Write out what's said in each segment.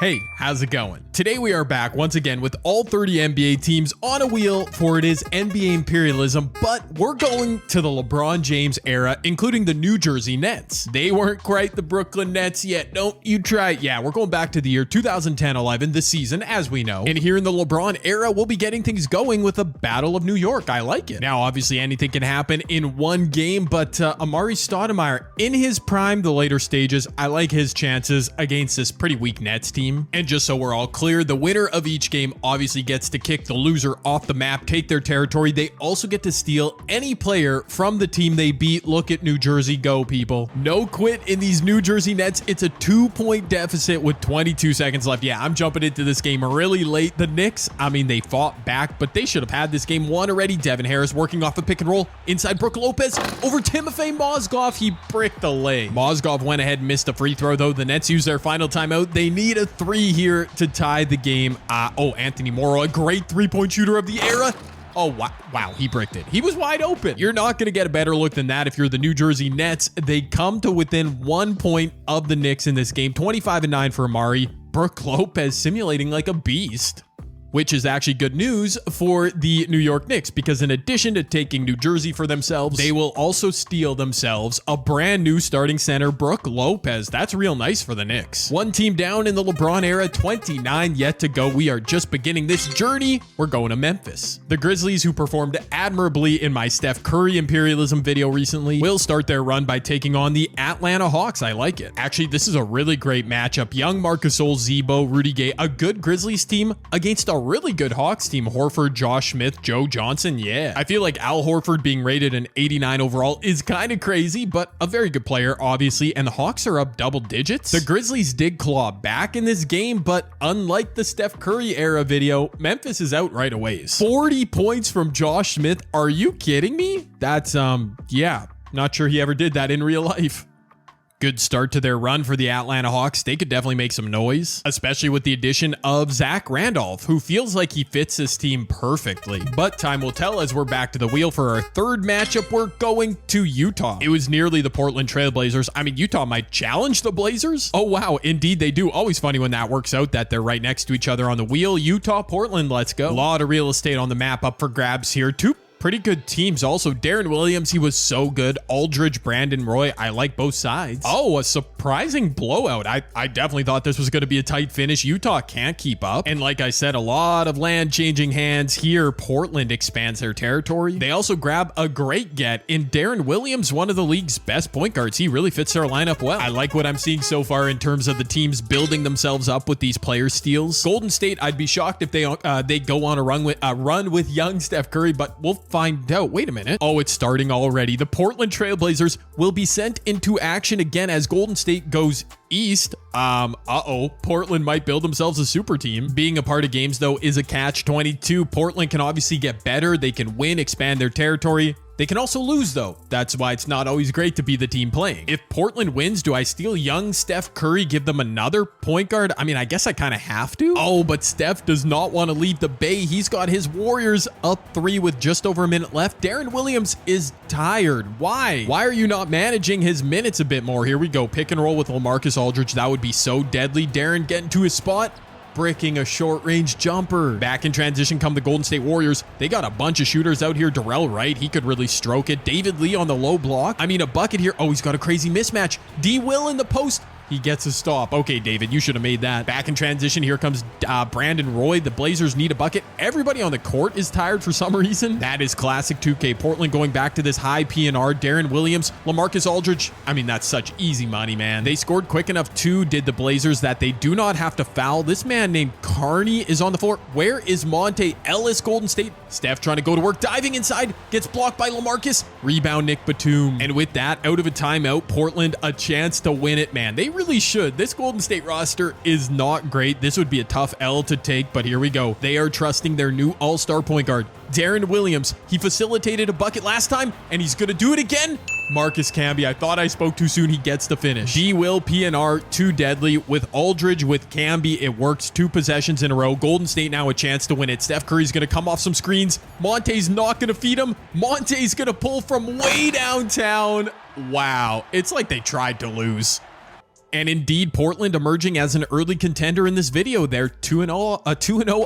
Hey, how's it going? Today we are back once again with all 30 NBA teams on a wheel for it is NBA Imperialism, but we're going to the LeBron James era, including the New Jersey Nets. They weren't quite the Brooklyn Nets yet. Don't you try it. Yeah, we're going back to the year 2010-11, this season, as we know. And here in the LeBron era, we'll be getting things going with a Battle of New York. I like it. Now, obviously, anything can happen in one game, but Amari Stoudemire, in his prime, the later stages, I like his chances against this pretty weak Nets team. And just so we're all clear, the winner of each game obviously gets to kick the loser off the map, take their territory. They also get to steal any player from the team they beat. Look at New Jersey go, people. No quit in these New Jersey Nets. It's a 2-point deficit with 22 seconds left. Yeah, I'm jumping into this game really late. The Knicks, I mean, they fought back, but they should have had this game won already. Devin Harris working off a pick and roll inside Brook Lopez over Timofey Mozgov. He bricked the leg. Mozgov went ahead and missed a free throw, though. The Nets use their final timeout. They need a 3 here to tie the game. Anthony Morrow, a great three-point shooter of the era. Oh, wow, he bricked it. He was wide open. You're not going to get a better look than that if you're the New Jersey Nets. They come to within 1 point of the Knicks in this game. 25-9 for Amari. Brook Lopez simulating like a beast, which is actually good news for the New York Knicks, because in addition to taking New Jersey for themselves, they will also steal themselves a brand new starting center, Brook Lopez. That's real nice for the Knicks. One team down in the LeBron era, 29 yet to go. We are just beginning this journey. We're going to Memphis. The Grizzlies, who performed admirably in my Steph Curry Imperialism video recently, will start their run by taking on the Atlanta Hawks. I like it. Actually, this is a really great matchup. Young Marc Gasol, Zebo, Rudy Gay, a good Grizzlies team against a really good Hawks team. Horford, Josh Smith, Joe Johnson. Yeah, I feel like Al Horford being rated an 89 overall is kind of crazy, but a very good player, obviously. And the Hawks are up double digits. The Grizzlies did claw back in this game, but unlike the Steph Curry era video, Memphis is out right away. 40 points from Josh Smith. Are you kidding me? That's, yeah, not sure he ever did that in real life. Good start to their run for the Atlanta Hawks. They could definitely make some noise, especially with the addition of Zach Randolph, who feels like he fits this team perfectly. But time will tell as we're back to the wheel for our third matchup. We're going to Utah. It was nearly the Portland Trail Blazers. I mean, Utah might challenge the Blazers. Oh, wow. Indeed, they do. Always funny when that works out, that they're right next to each other on the wheel. Utah, Portland, let's go. A lot of real estate on the map up for grabs here. Two pretty good teams also. Darren Williams, he was so good. Aldridge, Brandon Roy, I like both sides. Oh, a surprising blowout. I definitely thought this was going to be a tight finish. Utah can't keep up. And like I said, a lot of land changing hands here. Portland expands their territory. They also grab a great get in Darren Williams, one of the league's best point guards. He really fits their lineup well. I like what I'm seeing so far in terms of the teams building themselves up with these player steals. Golden State, I'd be shocked if they go on a run with young Steph Curry, but we'll find out. Wait a minute. Oh, it's starting already. The Portland Trail Blazers will be sent into action again as Golden State goes east. Portland might build themselves a super team. Being a part of games, though, is a catch-22. Portland can obviously get better. They can win, expand their territory. They can also lose, though. That's why it's not always great to be the team playing. If Portland wins, do I steal young Steph Curry, give them another point guard? I mean, I guess I kind of have to. Oh, but Steph does not want to leave the Bay. He's got his Warriors up 3 with just over a minute left. Darren Williams is tired. Why? Why are you not managing his minutes a bit more? Here we go. Pick and roll with LaMarcus Aldridge. That would be so deadly. Darren getting to his spot, bricking a short-range jumper. Back in transition come the Golden State Warriors. They got a bunch of shooters out here. Darrell Wright, he could really stroke it. David Lee on the low block. I mean, a bucket here. Oh, he's got a crazy mismatch. D. Will in the post. He gets a stop. Okay, David, you should have made that. Back in transition, here comes Brandon Roy. The Blazers need a bucket. Everybody on the court is tired for some reason. That is classic 2K. Portland going back to this high PNR. Darren Williams, LaMarcus Aldridge. I mean, that's such easy money, man. They scored quick enough too, did the Blazers, that they do not have to foul. This man named Carney is on the floor. Where is Monte Ellis, Golden State? Steph trying to go to work, diving inside, gets blocked by LaMarcus. Rebound, Nick Batum. And with that, out of a timeout, Portland a chance to win it, man. They really should. This Golden State roster is not great. This would be a tough L to take, but here we go. They are trusting their new all-star point guard, Darren Williams. He facilitated a bucket last time, and he's going to do it again. Marcus Camby, I thought I spoke too soon. He gets the finish. D. Will, PNR, too deadly. With Aldridge, with Camby, it works. 2 possessions in a row. Golden State now a chance to win it. Steph Curry's going to come off some screens. Monte's not going to feed him. Monte's going to pull from way downtown. Wow. It's like they tried to lose. And indeed, Portland emerging as an early contender in this video. They're 2-0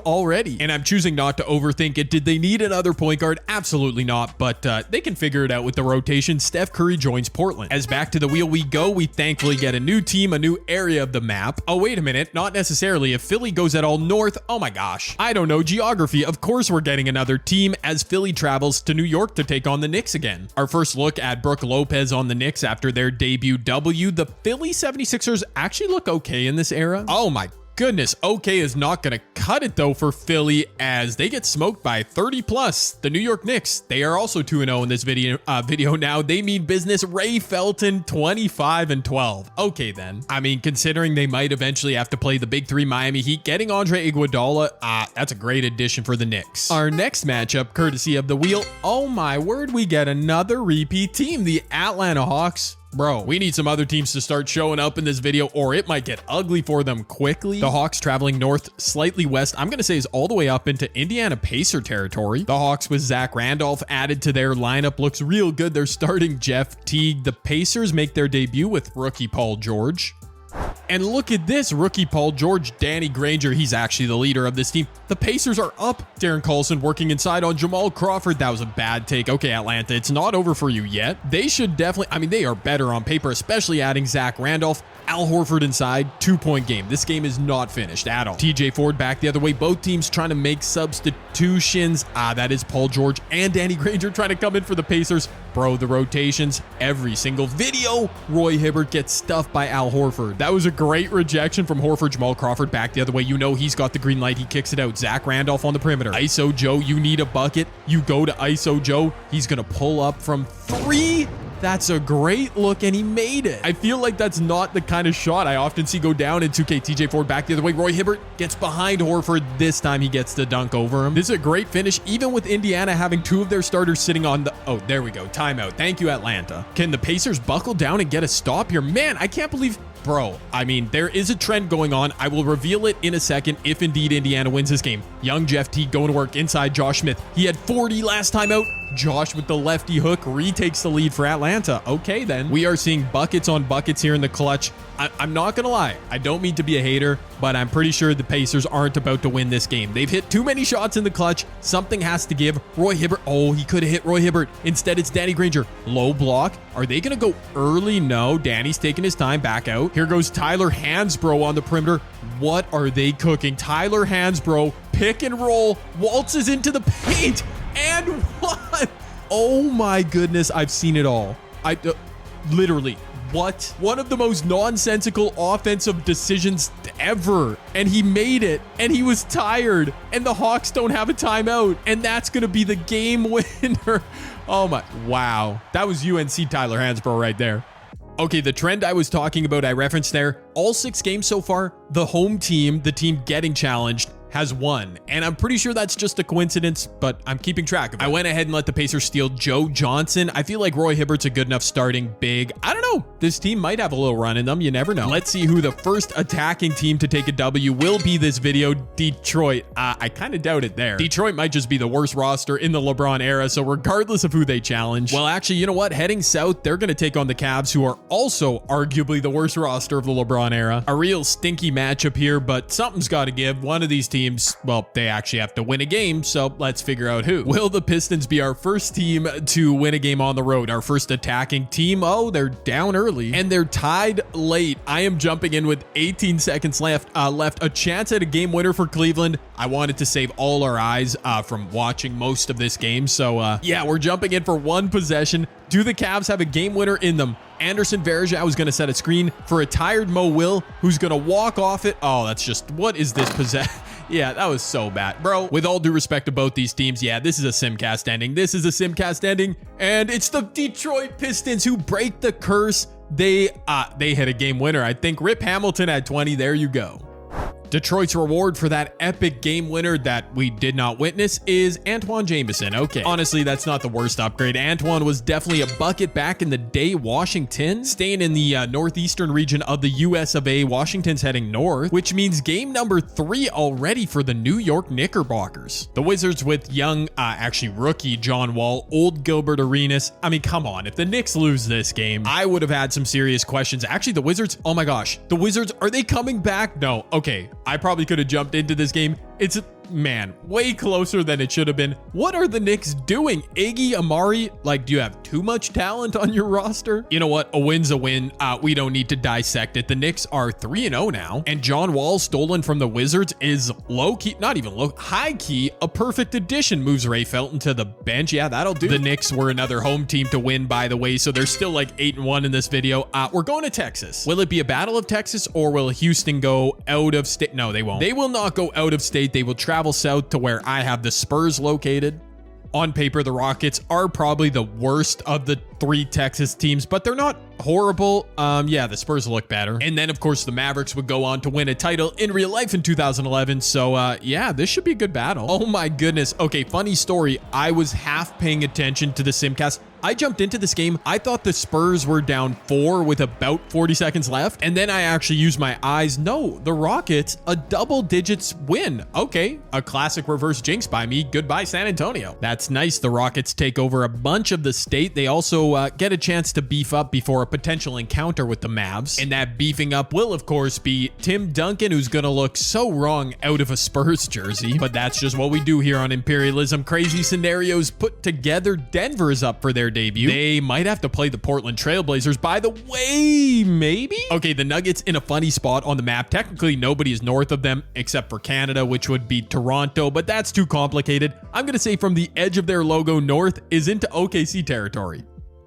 already. And I'm choosing not to overthink it. Did they need another point guard? Absolutely not, but they can figure it out with the rotation. Steph Curry joins Portland. As back to the wheel we go, we thankfully get a new team, a new area of the map. Oh, wait a minute, not necessarily. If Philly goes at all north, oh my gosh. I don't know geography. Of course we're getting another team as Philly travels to New York to take on the Knicks again. Our first look at Brook Lopez on the Knicks after their debut W. The Philly 76ers actually look okay in this era. Oh my goodness, okay is not going to cut it though for Philly as they get smoked by 30 plus. The New York Knicks, they are also 2-0 in this video now. They mean business. Ray Felton 25-12. Okay then. I mean, considering they might eventually have to play the big three Miami Heat, getting Andre Iguodala, that's a great addition for the Knicks. Our next matchup, courtesy of the wheel, oh my word, we get another repeat team, the Atlanta Hawks. Bro, we need some other teams to start showing up in this video or it might get ugly for them quickly. The Hawks traveling north, slightly west, I'm going to say is all the way up into Indiana Pacer territory. The Hawks with Zach Randolph added to their lineup looks real good. They're starting Jeff Teague. The Pacers make their debut with rookie Paul George. And look at this, rookie Paul George, Danny Granger, he's actually the leader of this team. The Pacers are up. Darren Collison working inside on Jamal Crawford. That was a bad take. Okay, Atlanta, it's not over for you yet. They should definitely, I mean, they are better on paper, especially adding Zach Randolph. Al Horford inside, 2-point game. This game is not finished at all. TJ Ford back the other way. Both teams trying to make substitutions. That is Paul George and Danny Granger trying to come in for the Pacers. Bro, the rotations, every single video. Roy Hibbert gets stuffed by Al Horford. That was a great rejection from Horford. Jamal Crawford back the other way. You know he's got the green light. He kicks it out. Zach Randolph on the perimeter. ISO Joe, you need a bucket. You go to ISO Joe. He's going to pull up from 3. That's a great look, and he made it. I feel like that's not the kind of shot I often see go down in 2K. TJ Ford back the other way. Roy Hibbert gets behind Horford. This time he gets the dunk over him. This is a great finish, even with Indiana having 2 of their starters sitting on the... Oh, there we go. Timeout. Thank you, Atlanta. Can the Pacers buckle down and get a stop here? Man, I can't believe... Bro, I mean, there is a trend going on. I will reveal it in a second if indeed Indiana wins this game. Young Jeff Teague going to work inside Josh Smith. He had 40 last time out. Josh with the lefty hook retakes the lead for Atlanta. Okay, then. We are seeing buckets on buckets here in the clutch. I'm not going to lie. I don't mean to be a hater, but I'm pretty sure the Pacers aren't about to win this game. They've hit too many shots in the clutch. Something has to give. Roy Hibbert. Oh, he could have hit Roy Hibbert. Instead, it's Danny Granger. Low block. Are they going to go early? No. Danny's taking his time back out. Here goes Tyler Hansbrough on the perimeter. What are they cooking? Tyler Hansbrough, pick and roll, waltzes into the paint. And what? Oh my goodness, I've seen it all. Literally, what? One of the most nonsensical offensive decisions ever. And he made it, and he was tired, and the Hawks don't have a timeout, and that's going to be the game winner. Oh my, wow. That was UNC Tyler Hansbrough right there. Okay, the trend I was talking about, I referenced there, all 6 games so far, the home team, the team getting challenged, has won. And I'm pretty sure that's just a coincidence, but I'm keeping track of it. I went ahead and let the Pacers steal Joe Johnson. I feel like Roy Hibbert's a good enough starting big. I don't know. This team might have a little run in them. You never know. Let's see who the first attacking team to take a W will be this video. Detroit. I kind of doubt it there. Detroit might just be the worst roster in the LeBron era. So regardless of who they challenge, well, actually, you know what? Heading south, they're going to take on the Cavs, who are also arguably the worst roster of the LeBron era. A real stinky matchup here, but something's got to give. One of these teams, well, they actually have to win a game, so let's figure out who. Will the Pistons be our first team to win a game on the road? Our first attacking team? Oh, they're down early and they're tied late. I am jumping in with 18 seconds left. A chance at a game winner for Cleveland. I wanted to save all our eyes from watching most of this game, so yeah, we're jumping in for one possession. Do the Cavs have a game winner in them? Anderson Varejao is going to set a screen for a tired Mo Will, who's going to walk off it. Oh, that's just, what is this possession? Yeah, that was so bad. Bro, with all due respect to both these teams, yeah, this is a simcast ending. This is a simcast ending, and it's the Detroit Pistons who break the curse. They hit a game winner. I think Rip Hamilton at 20. There you go. Detroit's reward for that epic game winner that we did not witness is Antoine Jameson. Okay, honestly, that's not the worst upgrade. Antoine was definitely a bucket back in the day. Washington, staying in the northeastern region of the US of A. Washington's heading north, which means game number 3 already for the New York Knickerbockers. The Wizards with young, actually rookie John Wall, old Gilbert Arenas. I mean, come on, if the Knicks lose this game, I would have had some serious questions. Actually, the Wizards, oh my gosh, the Wizards, are they coming back? No. Okay, I probably could have jumped into this game. It's, man, way closer than it should have been. What are the Knicks doing? Iggy, Amari, like, do you have too much talent on your roster? You know what? A win's a win. We don't need to dissect it. The Knicks are 3-0 now, and John Wall, stolen from the Wizards, is low-key, not even low, high-key, a perfect addition. Moves Ray Felton to the bench. Yeah, that'll do. The Knicks were another home team to win, by the way, so they're still like 8-1 in this video. We're going to Texas. Will it be a battle of Texas, or will Houston go out of state? No, they won't. They will not go out of state. They will travel south to where I have the Spurs located. On paper, the Rockets are probably the worst of the 3 Texas teams, but they're not horrible. Yeah, the Spurs look better. And then, of course, the Mavericks would go on to win a title in real life in 2011. So, yeah, this should be a good battle. Oh my goodness. Okay, funny story. I was half paying attention to the Simcast. I jumped into this game. I thought the Spurs were down 4 with about 40 seconds left. And then I actually used my eyes. No, the Rockets, a double digits win. Okay, a classic reverse jinx by me. Goodbye, San Antonio. That's nice. The Rockets take over a bunch of the state. They also get a chance to beef up before a potential encounter with the Mavs. And that beefing up will, of course, be Tim Duncan, who's going to look so wrong out of a Spurs jersey. But that's just what we do here on Imperialism. Crazy scenarios put together. Denver is up for their debut. They might have to play the Portland Trailblazers, by the way, maybe? Okay, the Nuggets in a funny spot on the map. Technically, nobody is north of them except for Canada, which would be Toronto, but that's too complicated. I'm going to say from the edge of their logo north is into OKC territory.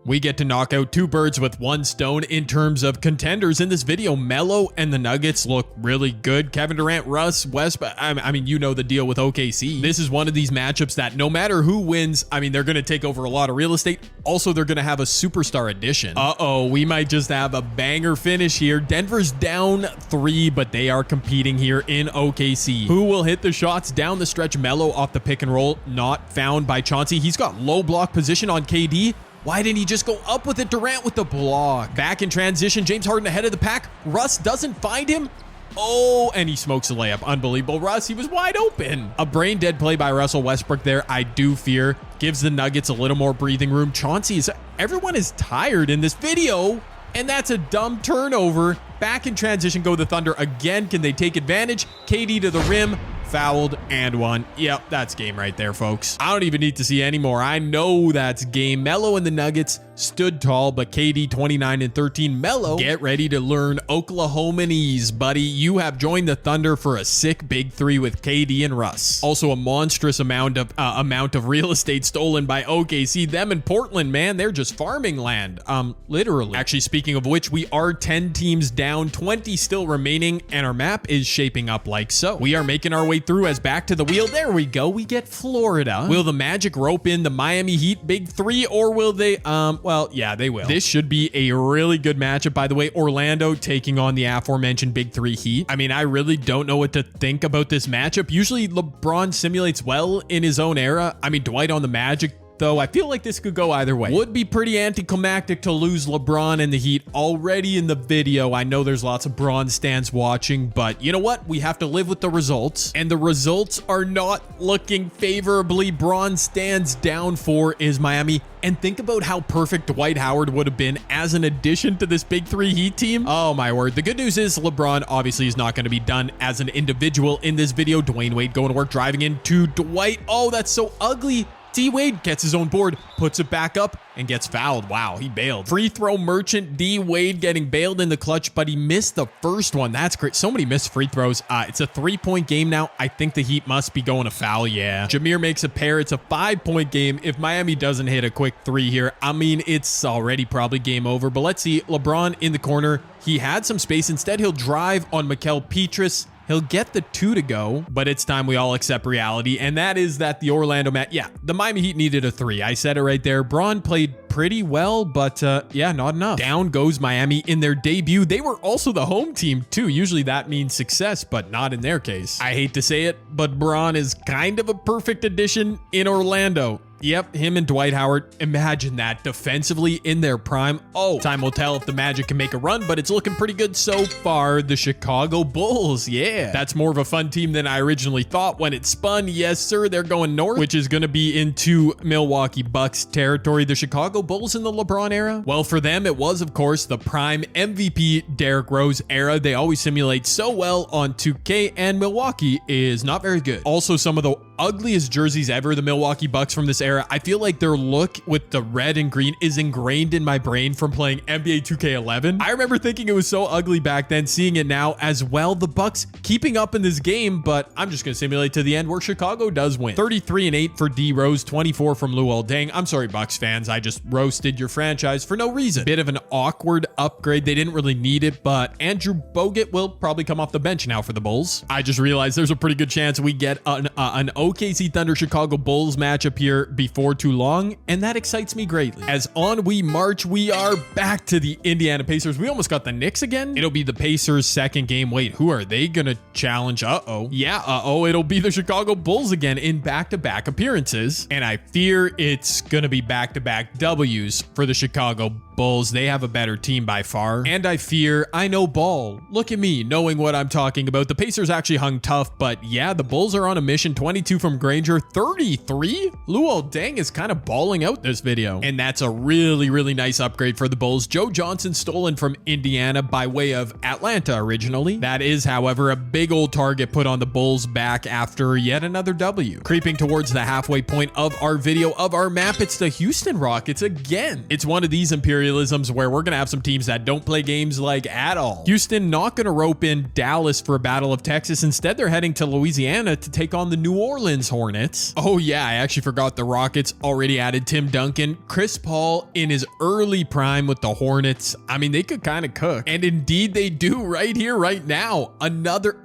We get to knock out 2 birds with 1 stone in terms of contenders in this video. Melo and the Nuggets look really good. Kevin Durant, Russ, Westbrook. I mean, you know the deal with OKC. This is one of these matchups that no matter who wins, I mean, they're going to take over a lot of real estate. Also, they're going to have a superstar addition. Uh-oh, we might just have a banger finish here. Denver's down 3, but they are competing here in OKC. Who will hit the shots down the stretch? Melo off the pick and roll, not found by Chauncey. He's got low block position on KD. Why didn't he just go up with it? Durant with the block. Back in transition, James Harden ahead of the pack. Russ doesn't find him. Oh, and he smokes the layup. Unbelievable. Russ, he was wide open. A brain dead play by Russell Westbrook there, I do fear. Gives the Nuggets a little more breathing room. Chauncey is, everyone is tired in this video. And that's a dumb turnover. Back in transition go the Thunder again. Can they take advantage? KD to the rim. Fouled and won. Yep, that's game right there, folks. I don't even need to see any more. I know that's game. Melo and the Nuggets stood tall, but KD 29 and 13. Melo, get ready to learn Oklahomanese, buddy. You have joined the Thunder for a sick big 3 with KD and Russ. Also, a monstrous amount of real estate stolen by OKC. Them in Portland, man, they're just farming land. Literally. Actually, speaking of which, we are 10 teams down, 20 still remaining, and our map is shaping up like so. We are making our way through as back to the wheel. There we go. We get Florida. Will the Magic rope in the Miami Heat big 3, or will they, well, yeah, they will. This should be a really good matchup, by the way. Orlando taking on the aforementioned big 3 Heat. I mean, I really don't know what to think about this matchup. Usually LeBron simulates well in his own era. I mean, Dwight on the Magic, though, I feel like this could go either way. Would be pretty anticlimactic to lose LeBron and the Heat already in the video. I know there's lots of Bron stans watching, but you know what? We have to live with the results, and the results are not looking favorably. Bron stans down 4 is Miami, and think about how perfect Dwight Howard would have been as an addition to this big 3 Heat team. Oh my word. The good news is LeBron obviously is not going to be done as an individual in this video. Dwayne Wade going to work, driving into Dwight. Oh, that's so ugly. D-Wade gets his own board, puts it back up, and gets fouled. Wow, he bailed. Free throw merchant D-Wade getting bailed in the clutch, but he missed the first one. That's great. So many missed free throws. It's a 3-point game now. I think the Heat must be going to foul. Yeah. Jameer makes a pair. It's a 5-point game. If Miami doesn't hit a quick 3 here, I mean, it's already probably game over. But let's see. LeBron in the corner. He had some space. Instead, he'll drive on Mikal Petrus. He'll get the 2 to go, but it's time we all accept reality, and that is that the Orlando the Miami Heat needed a 3. I said it right there. Bron played pretty well, but yeah, not enough. Down goes Miami in their debut. They were also the home team too. Usually that means success, but not in their case. I hate to say it, but Bron is kind of a perfect addition in Orlando. Yep, him and Dwight Howard. Imagine that defensively in their prime. Oh, time will tell if the Magic can make a run, but it's looking pretty good so far. The Chicago Bulls, yeah. That's more of a fun team than I originally thought when it spun. Yes, sir, they're going north, which is going to be into Milwaukee Bucks territory. The Chicago Bulls in the LeBron era? Well, for them, it was, of course, the prime MVP Derrick Rose era. They always simulate so well on 2K, and Milwaukee is not very good. Also, some of the ugliest jerseys ever, the Milwaukee Bucks from this era. I feel like their look with the red and green is ingrained in my brain from playing NBA 2K11. I remember thinking it was so ugly back then, seeing it now as well. The Bucks keeping up in this game, but I'm just gonna simulate to the end where Chicago does win. 33-8 for D Rose, 24 from Luol Deng. I'm sorry, Bucks fans, I just roasted your franchise for no reason. Bit of an awkward upgrade. They didn't really need it, but Andrew Bogut will probably come off the bench now for the Bulls. I just realized there's a pretty good chance we get an OKC Thunder Chicago Bulls matchup here before too long, and that excites me greatly. As on we march, we are back to the Indiana Pacers. We almost got the Knicks again. It'll be the Pacers' second game. Wait, who are they gonna challenge? Yeah, it'll be the Chicago Bulls again in back-to-back appearances, and I fear it's gonna be back-to-back W's for the Chicago Bulls. They have a better team by far, and I fear I know ball. Look at me knowing what I'm talking about. The Pacers actually hung tough, but yeah, the Bulls are on a mission. 22 from Granger, 33. Luol Deng is kind of balling out this video, and that's a really nice upgrade for the Bulls. Joe Johnson stolen from Indiana by way of Atlanta originally. That is, however, a big old target put on the Bulls back after yet another W. Creeping towards the halfway point of our video of our map, it's the Houston Rockets again. It's one of these Imperialisms where we're gonna have some teams that don't play games like at all. Houston not gonna rope in Dallas for a Battle of Texas. Instead, they're heading to Louisiana to take on the New Orleans Hornets. Oh yeah, I actually forgot the Rockets already added Tim Duncan. Chris Paul in his early prime with the Hornets. I mean, they could kind of cook. And indeed they do right here, right now.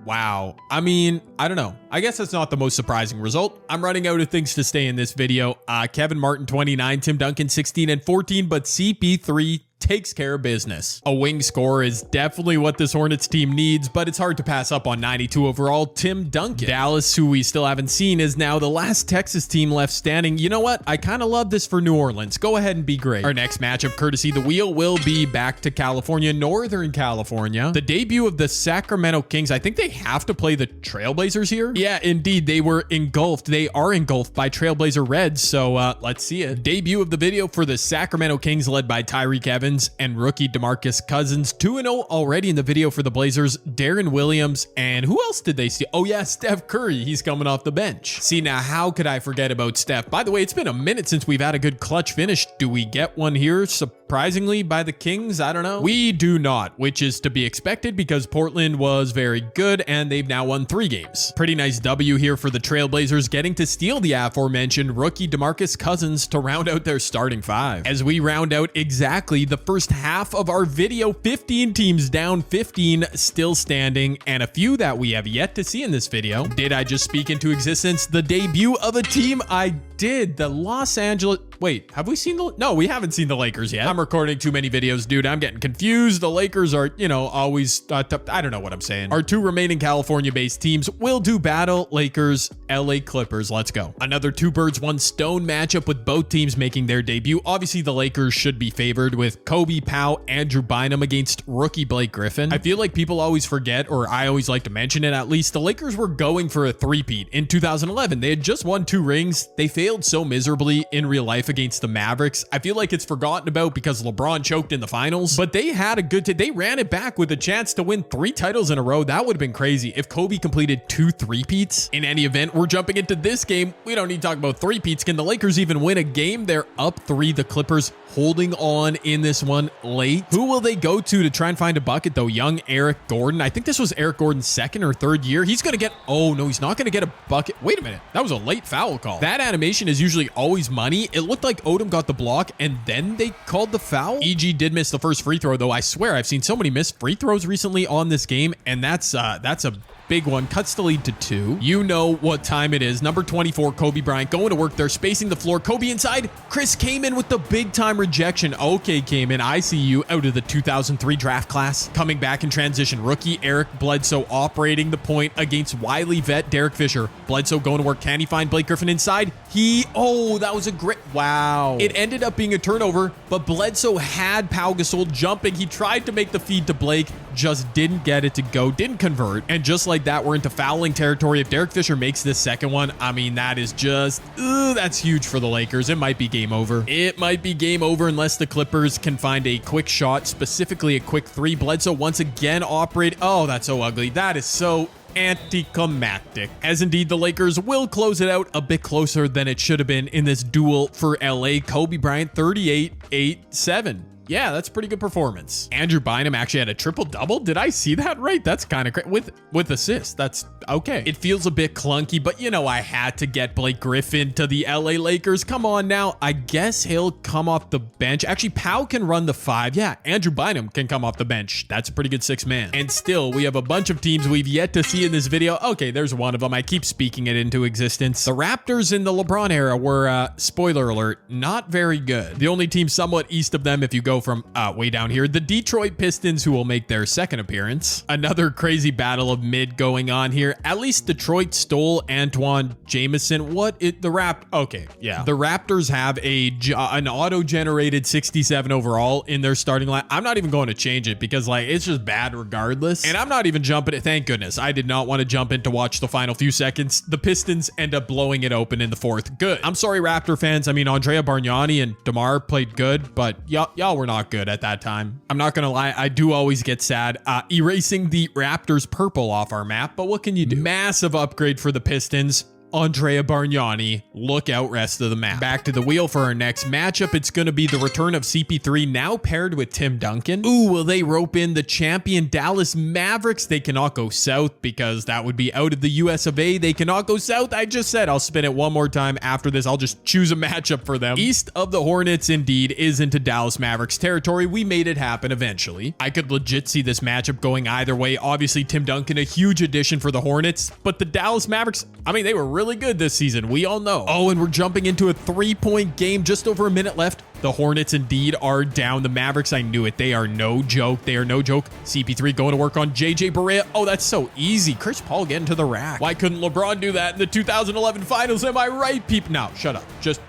Wow. I mean, I don't know. I guess that's not the most surprising result. I'm running out of things to say in this video. Kevin Martin, 29, Tim Duncan, 16 and 14, but CP3 takes care of business. A wing scorer is definitely what this Hornets team needs, but it's hard to pass up on 92 overall Tim Duncan. Dallas, who we still haven't seen, is now the last Texas team left standing. You know what? I kind of love this for New Orleans. Go ahead and be great. Our next matchup, courtesy the wheel, will be back to California, Northern California. The debut of the Sacramento Kings. I think they have to play the Trailblazers here. Yeah, indeed. They were engulfed. They are engulfed by Trailblazer Reds, so let's see it. Debut of the video for the Sacramento Kings, led by Tyreek Evans and rookie DeMarcus Cousins. 2-0 already in the video for the Blazers. Darren Williams, and who else did they see? Oh yeah, Steph Curry. He's coming off the bench. See, now how could I forget about Steph? By the way, it's been a minute since we've had a good clutch finish. Do we get one here surprisingly by the Kings? I don't know. We do not, which is to be expected because Portland was very good and they've now won 3 games. Pretty nice W here for the Trailblazers, getting to steal the aforementioned rookie DeMarcus Cousins to round out their starting 5. As we round out exactly the first half of our video, 15 teams down, 15 still standing, and a few that we have yet to see in this video. Did I just speak into existence the debut of a team? I did. The Los Angeles... Wait, have we seen the... No, we haven't seen the Lakers yet. I'm recording too many videos, dude. I'm getting confused. The Lakers are, you know, always... I don't know what I'm saying. Our 2 remaining California-based teams will do battle. Lakers, LA Clippers. Let's go. Another 2 birds, 1 stone matchup with both teams making their debut. Obviously, the Lakers should be favored with Kobe Powell, Andrew Bynum against rookie Blake Griffin. I feel like people always forget, or I always like to mention it at least, the Lakers were going for a three-peat in 2011. They had just won 2 rings. They failed so miserably in real life against the Mavericks. I feel like it's forgotten about because LeBron choked in the finals, but they had a good they ran it back with a chance to win 3 titles in a row. That would have been crazy if Kobe completed 2 three-peats. In any event, we're jumping into this game. We don't need to talk about three-peats. Can the Lakers even win a game? They're up 3. The Clippers holding on in this one late. Who will they go to try and find a bucket though? Young Eric Gordon. I think this was Eric Gordon's 2nd or 3rd year. He's going to get... Oh no, he's not going to get a bucket. Wait a minute. That was a late foul call. That animation is usually always money. It looked like Odom got the block and then they called the foul. EG did miss the first free throw though. I swear I've seen so many missed free throws recently on this game, and that's a big one, cuts the lead to 2. You know what time it is. Number 24, Kobe Bryant, going to work there, spacing the floor. Kobe inside. Chris came in with the big time rejection. Okay, came in. I see you, out of the 2003 draft class. Coming back in transition. Rookie Eric Bledsoe operating the point against wily vet Derek Fisher. Bledsoe going to work. Can he find Blake Griffin inside? That was a great, wow. It ended up being a turnover, but Bledsoe had Pau Gasol jumping. He tried to make the feed to Blake, just didn't get it to go, didn't convert. And just like that, we're into fouling territory. If Derek Fisher makes this second one, I mean, that is just, that's huge for the Lakers. It might be game over. It might be game over unless the Clippers can find a quick shot, specifically a quick 3. Bledsoe once again operate. Oh, that's so ugly. That is so anticlimactic, as indeed the Lakers will close it out a bit closer than it should have been in this duel for LA. Kobe Bryant 38-8-7. Yeah, that's a pretty good performance. Andrew Bynum actually had a triple-double. Did I see that right? That's kind of crazy. With assists, that's okay. It feels a bit clunky, but you know, I had to get Blake Griffin to the LA Lakers. Come on now. I guess he'll come off the bench. Actually, Pau can run the 5. Yeah, Andrew Bynum can come off the bench. That's a pretty good 6-man. And still, we have a bunch of teams we've yet to see in this video. Okay, there's one of them. I keep speaking it into existence. The Raptors in the LeBron era were, spoiler alert, not very good. The only team somewhat east of them, if you go from way down here, the Detroit Pistons, who will make their second appearance. Another crazy battle of mid going on here. At least Detroit stole Antoine Jameson. Okay, yeah. The Raptors have an auto-generated 67 overall in their starting line. I'm not even going to change it because like it's just bad regardless. And I'm not even jumping it. Thank goodness. I did not want to jump in to watch the final few seconds. The Pistons end up blowing it open in the 4th. Good. I'm sorry, Raptor fans. I mean, Andrea Bargnani and DeMar played good, but y'all were not good at that time. I'm not gonna lie, I do always get sad erasing the Raptors purple off our map, but what can you do? Massive upgrade for the Pistons. Andrea Bargnani, look out rest of the map. Back to the wheel for our next matchup. It's going to be the return of CP3, now paired with Tim Duncan. Ooh, will they rope in the champion Dallas Mavericks? They cannot go south because that would be out of the US of A. They cannot go south. I just said I'll spin it one more time. After this, I'll just choose a matchup for them. East of the Hornets indeed is into Dallas Mavericks territory. We made it happen eventually. I could legit see this matchup going either way. Obviously, Tim Duncan, a huge addition for the Hornets, but the Dallas Mavericks, I mean, they were really good this season. We all know. Oh, and we're jumping into a 3-point game. Just over a minute left. The Hornets indeed are down. The Mavericks, I knew it. They are no joke. They are no joke. CP3 going to work on JJ Barea. Oh, that's so easy. Chris Paul getting to the rack. Why couldn't LeBron do that in the 2011 finals? Am I right, people? No, shut up. Just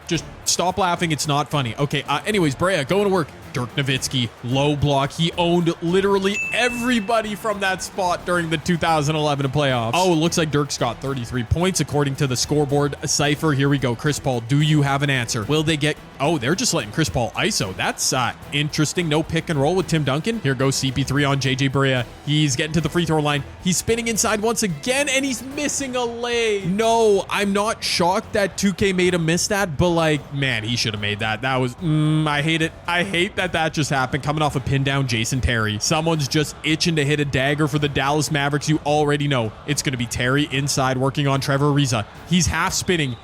stop laughing. It's not funny. Okay, anyways, Barea going to work. Dirk Nowitzki, low block. He owned literally everybody from that spot during the 2011 playoffs. Oh, it looks like Dirk's got 33 points according to the scoreboard cipher. Here we go. Chris Paul, do you have an answer? Will they get... Oh, they're just letting Chris Paul ISO. That's interesting. No pick and roll with Tim Duncan. Here goes CP3 on JJ Barea. He's getting to the free throw line. He's spinning inside once again, and he's missing a lay. No, I'm not shocked that 2K made him miss that, but like, man, he should have made that. That was... I hate it. I hate that just happened. Coming off a pin down, Jason Terry. Someone's just itching to hit a dagger for the Dallas Mavericks. You already know it's going to be Terry inside working on Trevor Ariza. He's half spinning.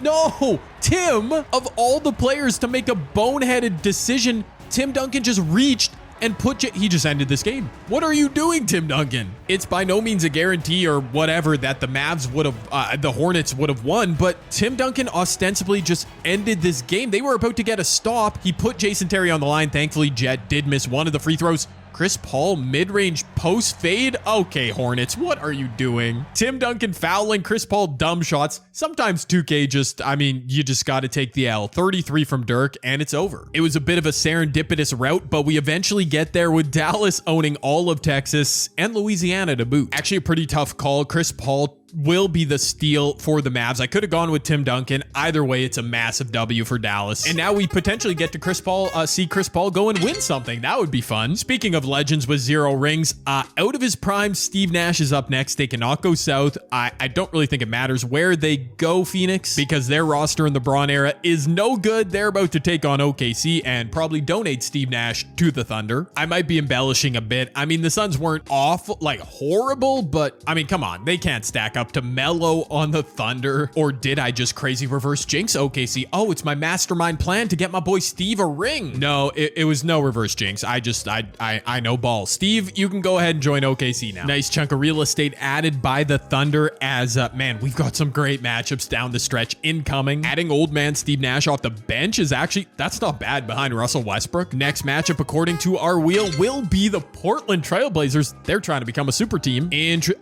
No! Tim, of all the players to make a boneheaded decision, Tim Duncan just reached and he just ended this game. What are you doing, Tim Duncan? It's by no means a guarantee or whatever that the Mavs would have, the Hornets would have won, but Tim Duncan ostensibly just ended this game. They were about to get a stop. He put Jason Terry on the line. Thankfully, Jet did miss one of the free throws. Chris Paul mid-range post fade. Okay, Hornets, what are you doing? Tim Duncan fouling, Chris Paul dumb shots. Sometimes 2K you just got to take the L. 33 from Dirk, and it's over. It was a bit of a serendipitous route, but we eventually get there with Dallas owning all of Texas and Louisiana to boot. Actually, a pretty tough call. Chris Paul will be the steal for the Mavs. I could have gone with Tim Duncan. Either way, it's a massive W for Dallas. And now we potentially get to see Chris Paul go and win something. That would be fun. Speaking of legends with 0 rings, out of his prime, Steve Nash is up next. They cannot go south. I don't really think it matters where they go, Phoenix, because their roster in the Braun era is no good. They're about to take on OKC and probably donate Steve Nash to the Thunder. I might be embellishing a bit. I mean, the Suns weren't awful, like horrible, but I mean, come on. They can't stack up to Melo on the Thunder. Or did I just crazy reverse jinx OKC? Oh, it's my mastermind plan to get my boy Steve a ring. No, it was no reverse jinx. I know ball. Steve, you can go ahead and join OKC now. Nice chunk of real estate added by the Thunder as, man, we've got some great matchups down the stretch incoming. Adding old man Steve Nash off the bench is actually, that's not bad behind Russell Westbrook. Next matchup, according to our wheel, will be the Portland Trailblazers. They're trying to become a super team.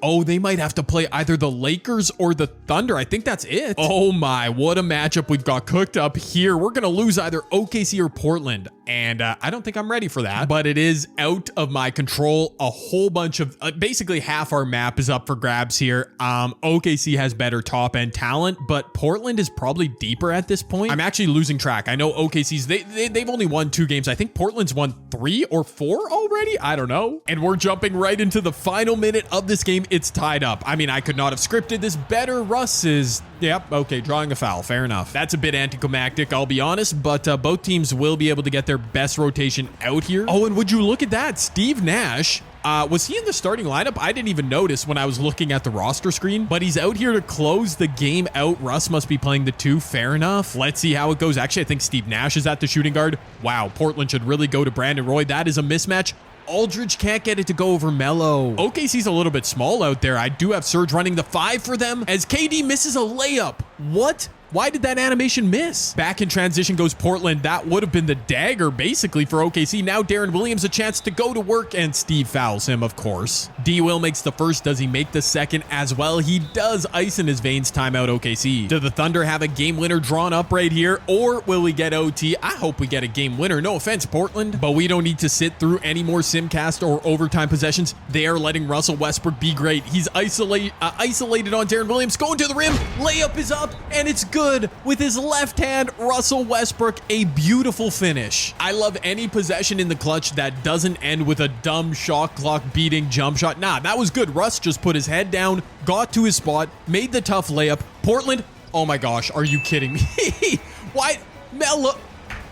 Oh, they might have to play either the Lakers or the Thunder. I think that's it. Oh my, what a matchup we've got cooked up here. We're going to lose either OKC or Portland. And I don't think I'm ready for that, but it is out of my control. A whole bunch of, basically half our map is up for grabs here. OKC has better top end talent, but Portland is probably deeper at this point. I'm actually losing track. I know OKC's, they've only won 2 games. I think Portland's won 3 or 4 already. I don't know. And we're jumping right into the final minute of this game. It's tied up. I mean, I could not have scripted this better. Russ is, yep, okay, drawing a foul. Fair enough. That's a bit anticlimactic, I'll be honest, but both teams will be able to get their best rotation out here. Oh, and would you look at that? Steve Nash, was he in the starting lineup? I didn't even notice when I was looking at the roster screen, but he's out here to close the game out. Russ must be playing the 2. Fair enough. Let's see how it goes. Actually, I think Steve Nash is at the shooting guard. Wow, Portland should really go to Brandon Roy. That is a mismatch. Aldridge can't get it to go over Melo. OKC's a little bit small out there. I do have Serge running the 5 for them as KD misses a layup. What? Why did that animation miss? Back in transition goes Portland. That would have been the dagger basically for OKC. Now Darren Williams a chance to go to work and Steve fouls him, of course. D. Will makes the first. Does he make the second as well? He does. Ice in his veins. Timeout OKC. Do the Thunder have a game winner drawn up right here or will we get OT? I hope we get a game winner. No offense, Portland, but we don't need to sit through any more simcast or overtime possessions. They are letting Russell Westbrook be great. He's isolated on Darren Williams. Going to the rim. Layup is up and it's good. With his left hand, Russell Westbrook, a beautiful finish. I love any possession in the clutch that doesn't end with a dumb shot clock beating jump shot. Nah, that was good. Russ just put his head down, got to his spot, made the tough layup. Portland, oh my gosh, are you kidding me? Why? Melo.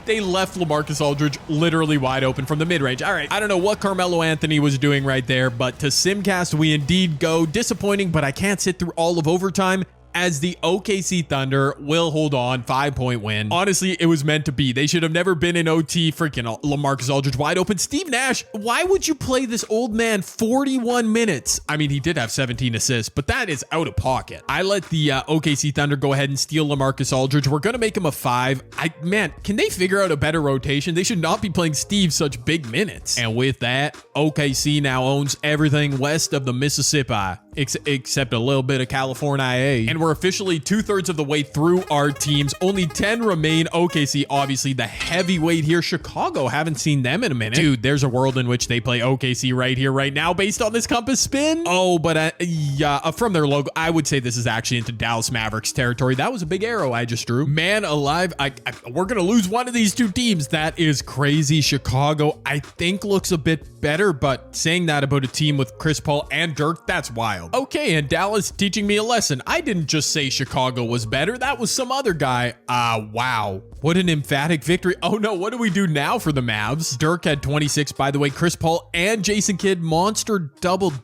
They left LaMarcus Aldridge literally wide open from the mid-range. All right, I don't know what Carmelo Anthony was doing right there, but to Simcast, we indeed go. Disappointing, but I can't sit through all of overtime, as the OKC Thunder will hold on. 5-point win. Honestly, it was meant to be. They should have never been in OT. Freaking LaMarcus Aldridge wide open. Steve Nash, why would you play this old man 41 minutes? I mean, he did have 17 assists, but that is out of pocket. I let the OKC Thunder go ahead and steal LaMarcus Aldridge. We're going to make him a 5. Man, can they figure out a better rotation? They should not be playing Steve such big minutes. And with that, OKC now owns everything west of the Mississippi, except a little bit of California. And we're officially 2/3 of the way through our teams. Only 10 remain. OKC, obviously the heavyweight here. Chicago, haven't seen them in a minute. Dude, there's a world in which they play OKC right here, right now, based on this compass spin. Oh, but yeah, from their logo, I would say this is actually into Dallas Mavericks territory. That was a big arrow I just drew. Man alive, we're going to lose one of these 2 teams. That is crazy. Chicago, I think, looks a bit better, but saying that about a team with Chris Paul and Dirk, that's wild. Okay, and Dallas teaching me a lesson. I didn't just say Chicago was better. That was some other guy. Wow. What an emphatic victory. Oh no, what do we do now for the Mavs? Dirk had 26, by the way. Chris Paul and Jason Kidd, monster doubles.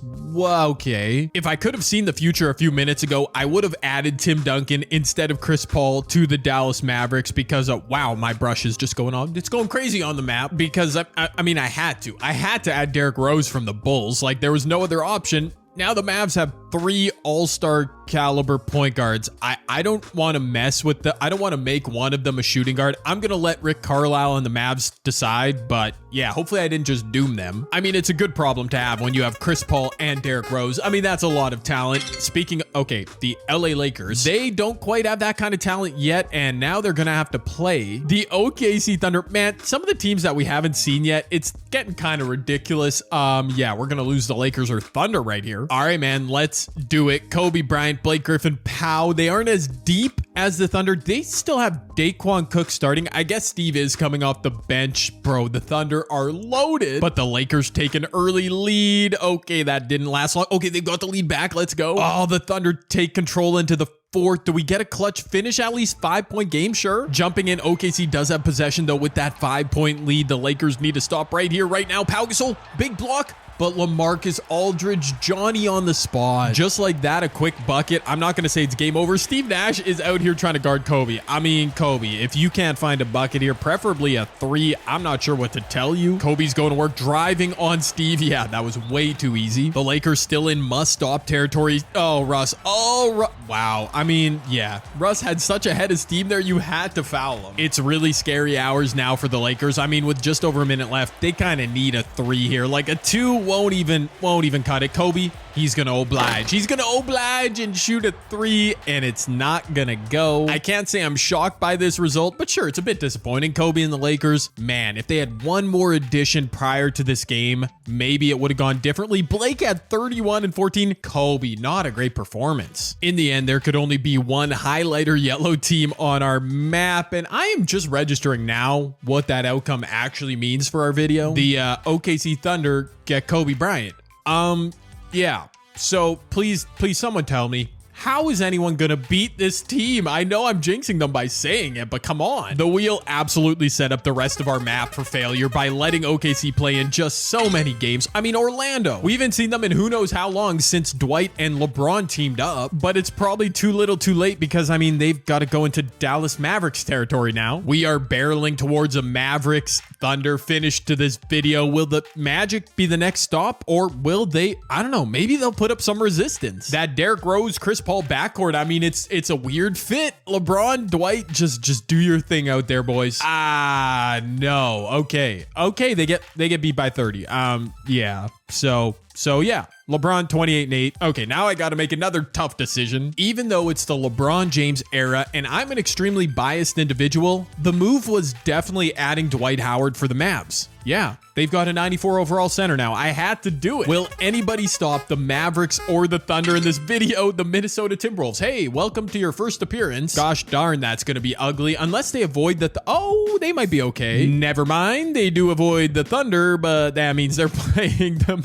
Whoa, okay. If I could have seen the future a few minutes ago, I would have added Tim Duncan instead of Chris Paul to the Dallas Mavericks because, wow, my brush is just going on. It's going crazy on the map because, I mean, I had to add Derrick Rose from the Bulls. Like, there was no other option. Now the Mavs have 3 all-star caliber point guards. I don't want to mess with I don't want to make one of them a shooting guard. I'm going to let Rick Carlisle and the Mavs decide, but yeah, hopefully I didn't just doom them. I mean, it's a good problem to have when you have Chris Paul and Derrick Rose. I mean, that's a lot of talent. Speaking, okay, the LA Lakers, they don't quite have that kind of talent yet, and now they're going to have to play the OKC Thunder. Man, some of the teams that we haven't seen yet, it's getting kind of ridiculous. Yeah, we're going to lose the Lakers or Thunder right here. All right, man, let's do it. Kobe Bryant, Blake Griffin, Powell. They aren't as deep as the Thunder. They still have Daquan Cook starting. I guess Steve is coming off the bench. Bro, the Thunder are loaded, but the Lakers take an early lead. Okay, that didn't last long. Okay, they've got the lead back. Let's go. Oh, the Thunder take control into the 4th. Do we get a clutch finish? At least 5-point game? Sure. Jumping in, OKC does have possession, though, with that 5-point lead. The Lakers need to stop right here, right now. Pau Gasol, big block. but LaMarcus Aldridge, Johnny on the spot. Just like that, a quick bucket. I'm not going to say it's game over. Steve Nash is out here trying to guard Kobe. I mean, Kobe, if you can't find a bucket here, preferably a 3, I'm not sure what to tell you. Kobe's going to work, driving on Steve. Yeah, that was way too easy. The Lakers still in must-stop territory. Oh, Russ. Oh, wow. I mean, yeah. Russ had such a head of steam there, you had to foul him. It's really scary hours now for the Lakers. I mean, with just over a minute left, they kind of need a 3 here. Like a 2 won't even cut it. Kobe, he's gonna oblige. He's gonna oblige and shoot a 3, and it's not gonna go. I can't say I'm shocked by this result, but sure, it's a bit disappointing. Kobe and the Lakers, man, if they had one more addition prior to this game, maybe it would have gone differently. Blake had 31 and 14. Kobe, not a great performance. In the end, there could only be one highlighter yellow team on our map, and I am just registering now what that outcome actually means for our video. The OKC Thunder get Kobe Bryant. Yeah. So please someone tell me, how is anyone gonna beat this team? I know I'm jinxing them by saying it, but come on. The wheel absolutely set up the rest of our map for failure by letting OKC play in just so many games. I mean, Orlando, we haven't seen them in who knows how long since Dwight and LeBron teamed up, but it's probably too little too late because, I mean, they've got to go into Dallas Mavericks territory now. We are barreling towards a Mavericks Thunder finish to this video. Will the Magic be the next stop, or will they, I don't know, maybe they'll put up some resistance. That Derrick Rose, Chris Paul backcourt, I mean, it's a weird fit. LeBron, Dwight, just do your thing out there, boys. No. Okay, they get beat by 30. Yeah. So yeah, LeBron 28 and 8. Okay, now I got to make another tough decision. Even though it's the LeBron James era and I'm an extremely biased individual, the move was definitely adding Dwight Howard for the Mavs. Yeah, they've got a 94 overall center now. I had to do it. Will anybody stop the Mavericks or the Thunder in this video? The Minnesota Timberwolves. Hey, welcome to your first appearance. Gosh darn, that's going to be ugly unless they avoid oh, they might be okay. Never mind. They do avoid the Thunder, but that means they're playing the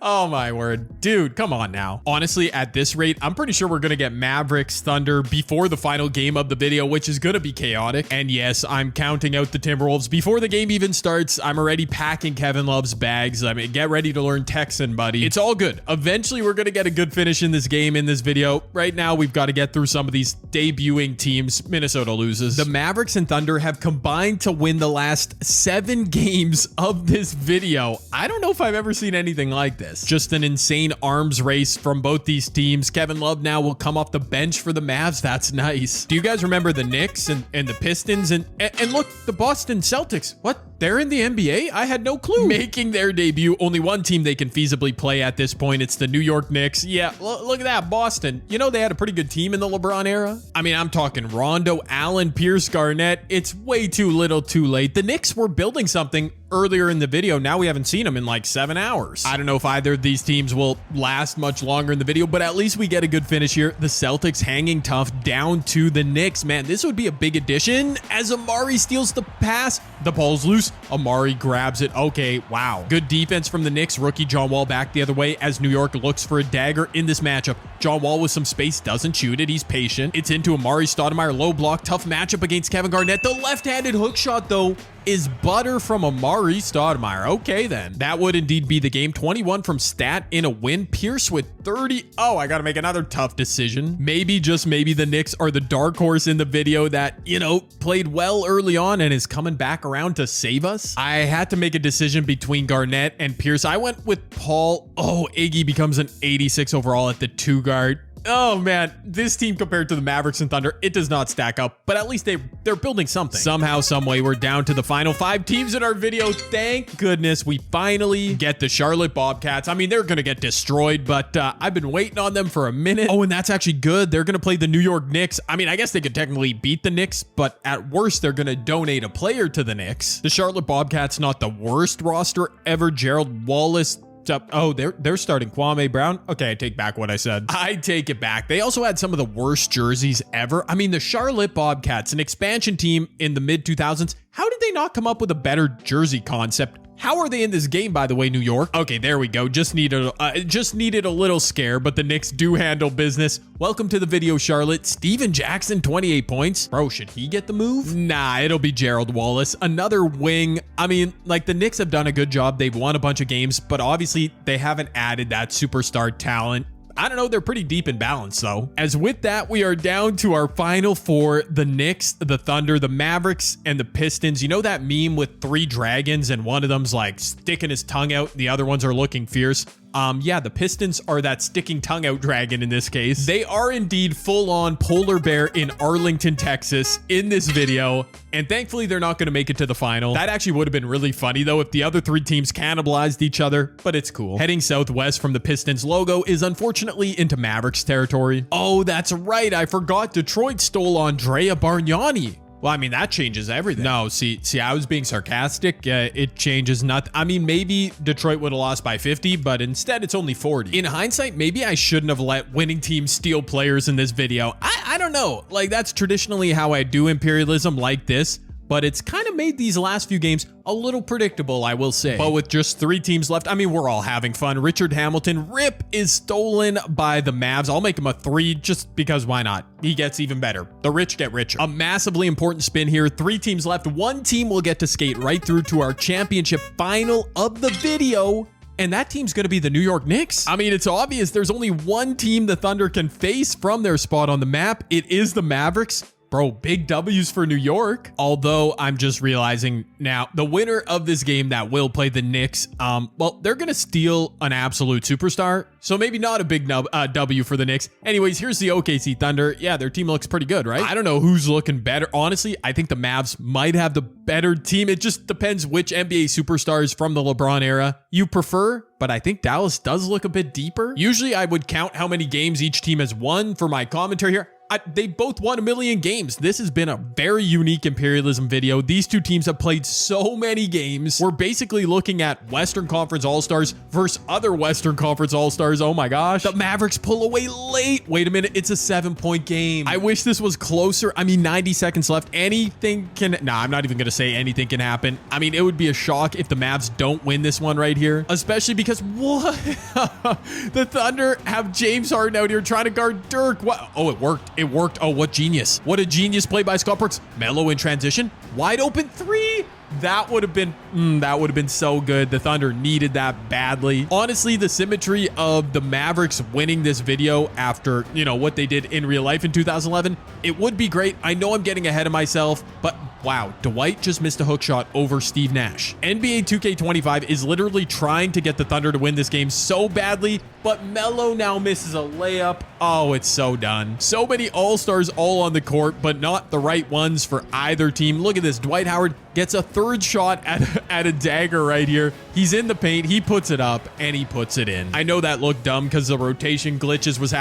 Oh my word. Dude, come on now. Honestly, at this rate, I'm pretty sure we're going to get Mavericks Thunder before the final game of the video, which is going to be chaotic. And yes, I'm counting out the Timberwolves before the game even starts. I'm already packing Kevin Love's bags. I mean, get ready to learn Texan, buddy. It's all good. Eventually, we're going to get a good finish in this game, in this video. Right now, we've got to get through some of these debuting teams. Minnesota loses. The Mavericks and Thunder have combined to win the last 7 games of this video. I don't know if I've ever seen anything like this. Just an insane arms race from both these teams. Kevin Love now will come off the bench for the Mavs. That's nice. Do you guys remember the Knicks and the Pistons? And look, the Boston Celtics. What? They're in the NBA? I had no clue. Making their debut. Only one team they can feasibly play at this point. It's the New York Knicks. Yeah, look at that. Boston. You know, they had a pretty good team in the LeBron era. I mean, I'm talking Rondo, Allen, Pierce, Garnett. It's way too little too late. The Knicks were building something earlier in the video. Now we haven't seen them in like 7 hours. I don't know if either of these teams will last much longer in the video, but at least we get a good finish here. The Celtics hanging tough down to the Knicks. Man, this would be a big addition as Amari steals the pass. The ball's loose. Amari grabs it. Okay, wow. Good defense from the Knicks. Rookie John Wall back the other way as New York looks for a dagger in this matchup. John Wall with some space doesn't shoot it. He's patient. It's into Amari Stoudemire. Low block. Tough matchup against Kevin Garnett. The left-handed hook shot, though, is butter from Amari Stoudemire. Okay, then. That would indeed be the game. 21 from Stat in a win. Pierce with 30. Oh, I got to make another tough decision. Maybe, just maybe, the Knicks are the dark horse in the video that, you know, played well early on and is coming back around to save us. I had to make a decision between Garnett and Pierce. I went with Paul. Oh, Iggy becomes an 86 overall at the 2 guard. Oh man, this team compared to the Mavericks and Thunder, it does not stack up, but at least they're building something. Somehow, someway, we're down to the final 5 teams in our video. Thank goodness we finally get the Charlotte Bobcats. I mean, they're going to get destroyed, but I've been waiting on them for a minute. Oh, and that's actually good. They're going to play the New York Knicks. I mean, I guess they could technically beat the Knicks, but at worst, they're going to donate a player to the Knicks. The Charlotte Bobcats, not the worst roster ever. Gerald Wallace. Oh, they're starting Kwame Brown. Okay, I take back what I said. I take it back. They also had some of the worst jerseys ever. I mean, the Charlotte Bobcats, an expansion team in the mid-2000s. How did they not come up with a better jersey concept? How are they in this game, by the way, New York? Okay, there we go. Just needed a little scare, but the Knicks do handle business. Welcome to the video, Charlotte. Steven Jackson, 28 points. Bro, should he get the move? Nah, it'll be Gerald Wallace. Another wing. I mean, like, the Knicks have done a good job. They've won a bunch of games, but obviously they haven't added that superstar talent. I don't know, they're pretty deep in balance though. As with that, we are down to our final four: the Knicks, the Thunder, the Mavericks, and the Pistons. You know that meme with 3 dragons and one of them's like sticking his tongue out, the other ones are looking fierce? Yeah, the Pistons are that sticking tongue out dragon in this case. They are indeed full on polar bear in Arlington, Texas in this video. And thankfully they're not going to make it to the final. That actually would have been really funny though if the other 3 teams cannibalized each other, but it's cool. Heading southwest from the Pistons logo is unfortunately into Mavericks territory. Oh, that's right. I forgot Detroit stole Andrea Bargnani. Well, I mean, that changes everything. No, see, I was being sarcastic. It changes nothing. I mean, maybe Detroit would have lost by 50, but instead it's only 40. In hindsight, maybe I shouldn't have let winning teams steal players in this video. I don't know. Like, that's traditionally how I do Imperialism, like this. But it's kind of made these last few games a little predictable, I will say. But with just 3 teams left, I mean, we're all having fun. Richard Hamilton, RIP, is stolen by the Mavs. I'll make him a 3 just because why not? He gets even better. The rich get richer. A massively important spin here. 3 teams left. 1 team will get to skate right through to our championship final of the video. And that team's going to be the New York Knicks. I mean, it's obvious there's only 1 team the Thunder can face from their spot on the map. It is the Mavericks. Bro, big W's for New York. Although I'm just realizing now the winner of this game that will play the Knicks, well, they're going to steal an absolute superstar. So maybe not a big W for the Knicks. Anyways, here's the OKC Thunder. Yeah, their team looks pretty good, right? I don't know who's looking better. Honestly, I think the Mavs might have the better team. It just depends which NBA superstars from the LeBron era you prefer. But I think Dallas does look a bit deeper. Usually I would count how many games each team has won for my commentary here. They both won 1 million games. This has been a very unique Imperialism video. These 2 teams have played so many games. We're basically looking at Western Conference All-Stars versus other Western Conference All-Stars. Oh my gosh. The Mavericks pull away late. Wait a minute. It's a 7-point game. I wish this was closer. I mean, 90 seconds left. Anything can... Nah, I'm not even going to say anything can happen. I mean, it would be a shock if the Mavs don't win this one right here. Especially because what? The Thunder have James Harden out here trying to guard Dirk. What? Oh, it worked. It worked. Oh, what genius. What a genius play by Scott Brooks. Melo in transition. Wide open 3. That would have been so good. The Thunder needed that badly. Honestly, the symmetry of the Mavericks winning this video after, you know, what they did in real life in 2011, it would be great. I know I'm getting ahead of myself, but wow, Dwight just missed a hook shot over Steve Nash. NBA 2K25 is literally trying to get the Thunder to win this game so badly, but Melo now misses a layup. Oh, it's so done. So many all-stars all on the court, but not the right ones for either team. Look at this. Dwight Howard gets a 3rd shot at a dagger right here. He's in the paint. He puts it up and he puts it in. I know that looked dumb because the rotation glitches was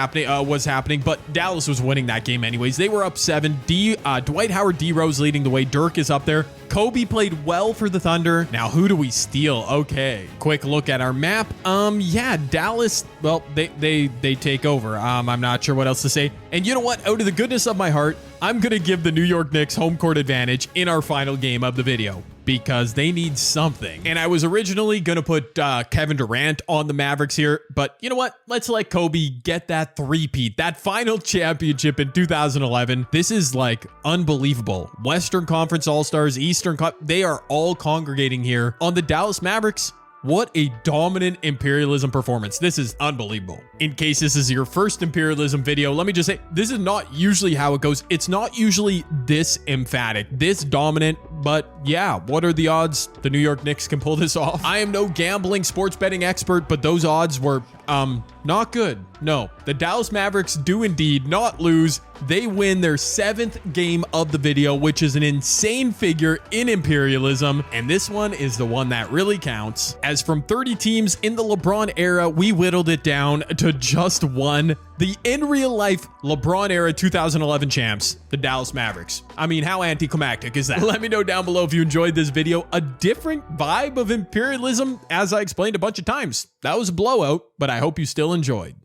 happening, but Dallas was winning that game anyways. They were up 7. Dwight Howard, D Rose leading the way. Dirk is up there. Kobe played well for the Thunder. Now, who do we steal? Okay, quick look at our map. Yeah, Dallas, well, they take over. I'm not sure what else to say. And you know what? Out of the goodness of my heart, I'm going to give the New York Knicks home court advantage in our final game of the video because they need something. And I was originally going to put Kevin Durant on the Mavericks here, but you know what? Let's let Kobe get that 3-peat, that final championship in 2011. This is like unbelievable. Western Conference All-Stars, Eastern, they are all congregating here on the Dallas Mavericks. What a dominant Imperialism performance. This is unbelievable. In case this is your first Imperialism video, let me just say, this is not usually how it goes. It's not usually this emphatic, this dominant, but yeah, what are the odds the New York Knicks can pull this off? I am no gambling sports betting expert, but those odds were not good. No, the Dallas Mavericks do indeed not lose. They win their 7th game of the video, which is an insane figure in Imperialism. And this one is the one that really counts. As from 30 teams in the LeBron era, we whittled it down to just 1. The in real life LeBron era 2011 champs, the Dallas Mavericks. I mean, how anticlimactic is that? Let me know down below if you enjoyed this video. A different vibe of Imperialism, as I explained a bunch of times. That was a blowout, but I hope you still enjoyed.